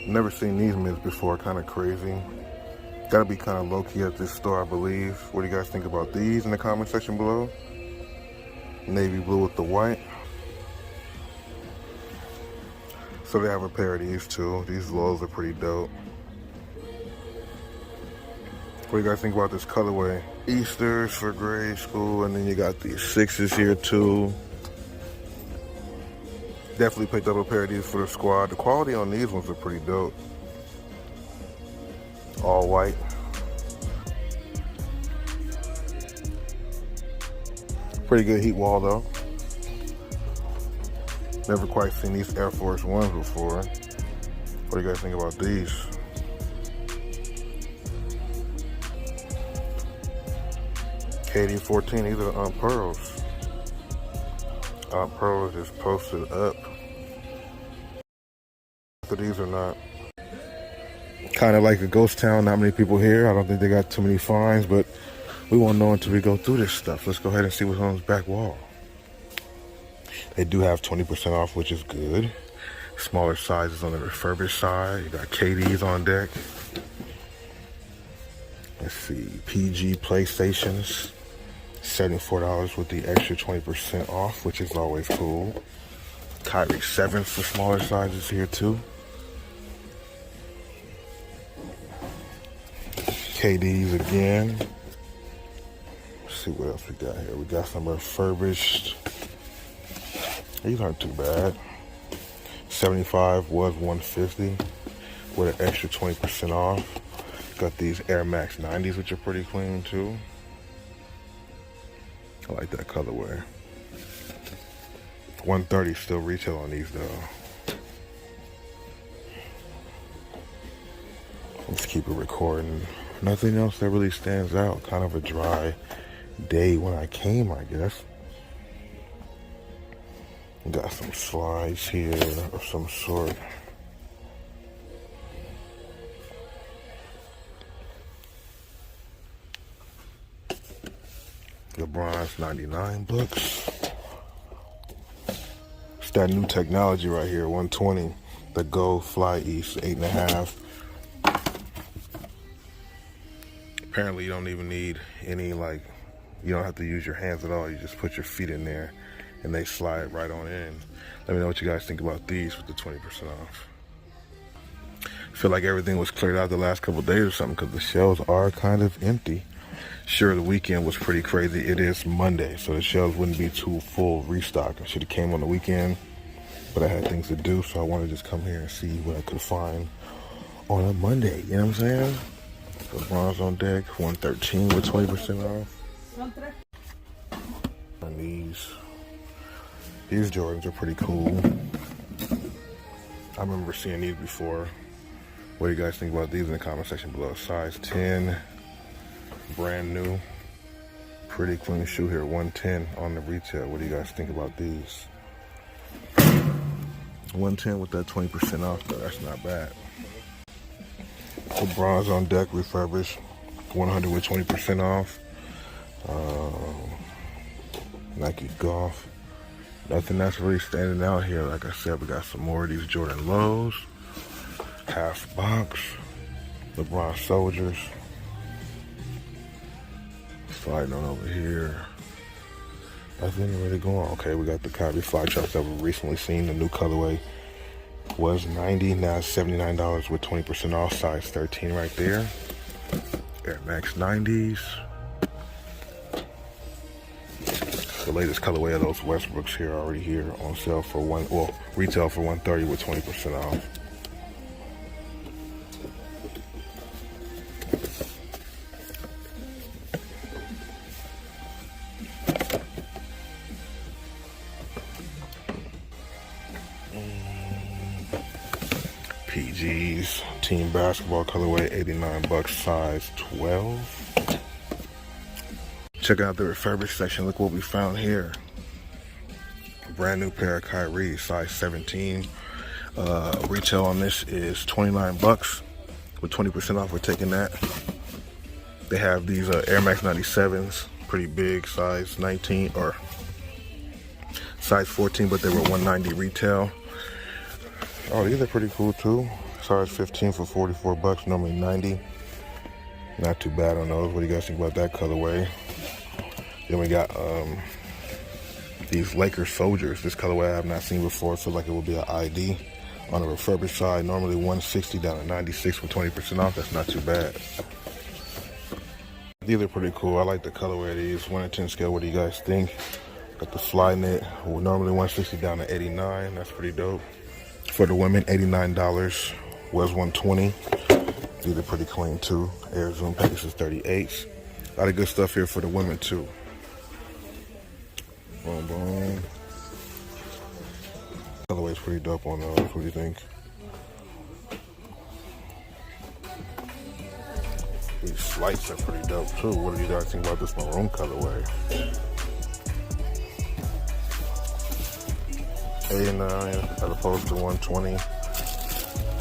Never seen these mids before, kind of crazy. Gotta be kind of low-key at this store, I believe. What do you guys think about these in the comment section below? Navy blue with the white. So they have a pair of these too. These lows are pretty dope. What do you guys think about this colorway? Easters for grade school, and then you got these 6s here too. Definitely picked up a pair of these for the squad. The quality on these ones are pretty dope. All white. Pretty good heat wall though. Never quite seen these Air Force Ones before. What do you guys think about these? KD14, these are the pearls. Pearls just posted up. So these are not. Kind of like a ghost town, not many people here. I don't think they got too many finds, but we won't know until we go through this stuff. Let's go ahead and see what's on this back wall. They do have 20% off, which is good. Smaller sizes on the refurbished side. You got KDs on deck. Let's see, PG PlayStations. $74 with the extra 20% off, which is always cool. KHAKI 7s for smaller sizes here too. KDs again. Let's see what else we got here. We got some refurbished. These aren't too bad. 75 was 150 with an extra 20% off. Got these Air Max 90s, which are pretty clean too. I like that colorway. 130 still retail on these though. Let's keep it recording. Nothing else that really stands out. Kind of a dry day when I came, I guess. Got some slides here of some sort. LeBron's 99 bucks. It's that new technology right here, 120. The Go Fly East 8.5. Apparently you don't even need any, you don't have to use your hands at all. You just put your feet in there and they slide right on in. Let me know what you guys think about these with the 20% off. I feel like everything was cleared out the last couple days or something because the shelves are kind of empty. Sure, the weekend was pretty crazy. It is Monday, so the shelves wouldn't be too full restock. I should have came on the weekend, but I had things to do, so I wanted to just come here and see what I could find on a Monday. You know what I'm saying? LeBron's on deck, 113 with 20% off. And these Jordans are pretty cool. I remember seeing these before. What do you guys think about these in the comment section below? Size 10, brand new. Pretty clean shoe here, 110 on the retail. What do you guys think about these? 110 with that 20% off though, that's not bad. LeBron's on deck, refurbished, 100 with 20% off. Nike Golf. Nothing that's really standing out here. Like I said, we got some more of these Jordan Lows. Half box. LeBron Soldiers. Sliding on over here. Nothing really going on. Okay, we got the KHAKI Fly Chops that we recently seen. The new colorway was $90, now it's $79 with 20% off. Size 13 right there. Air Max 90s. The latest colorway of those Westbrooks here already here on sale for retail for $130 with 20% off. PG's team basketball colorway, 89 bucks, size 12. Check out the refurbished section. Look what we found here. A brand new pair of Kyrie, size 17. Retail on this is 29 bucks with 20% off. We're taking that. They have these Air Max 97s, pretty big, size 19 or size 14, but they were 190 retail. Oh, these are pretty cool too. Size 15 for 44 bucks, normally 90. Not too bad on those. What do you guys think about that colorway? Then we got these Lakers Soldiers. This colorway I have not seen before. Feels like it will be an ID. On the refurbished side, normally 160 down to 96 with 20% off. That's not too bad. These are pretty cool. I like the colorway of these. 1 to 10 scale. What do you guys think? Got the fly knit. Normally 160 down to 89. That's pretty dope. For the women, $89 was 120. These are pretty clean too. Air Zoom Pegasus 38s. A lot of good stuff here for the women too. Boom, boom. Colorway's pretty dope on those. What do you think? These flights are pretty dope too. What do you guys think about this maroon colorway? 89 as opposed to 120.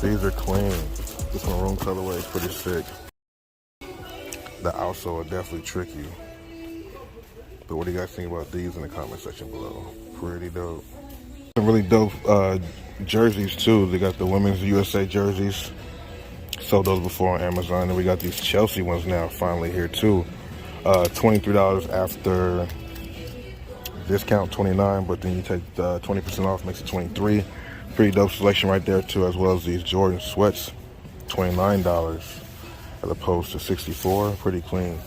These are clean. This maroon colorway is pretty sick. The outsole will definitely trick you. But what do you guys think about these in the comment section below? Pretty dope. Some really dope jerseys too. They got the women's USA jerseys. Sold those before on Amazon. And we got these Chelsea ones now finally here too. $23 after discount, 29, but then you take 20% off, makes it 23. Pretty dope selection right there too, as well as these Jordan sweats, $29 as opposed to 64. Pretty clean.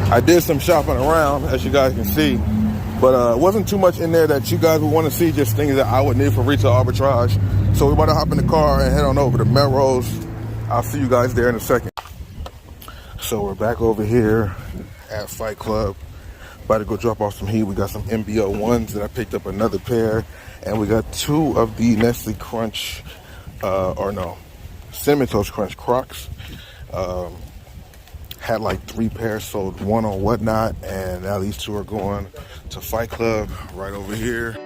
I did some shopping around, as you guys can see, but wasn't too much in there that you guys would want to see, just things that I would need for retail arbitrage. So we're about to hop in the car and head on over to Melrose. I'll see you guys there in a second. So we're back over here at Fight Club. About to go drop off some heat. We got some MBO ones that I picked up, another pair. And we got 2 of the Nestle Crunch, Cinnamon Toast Crunch Crocs. Had like 3 pairs, sold 1 on Whatnot. And now these 2 are going to Fight Club right over here.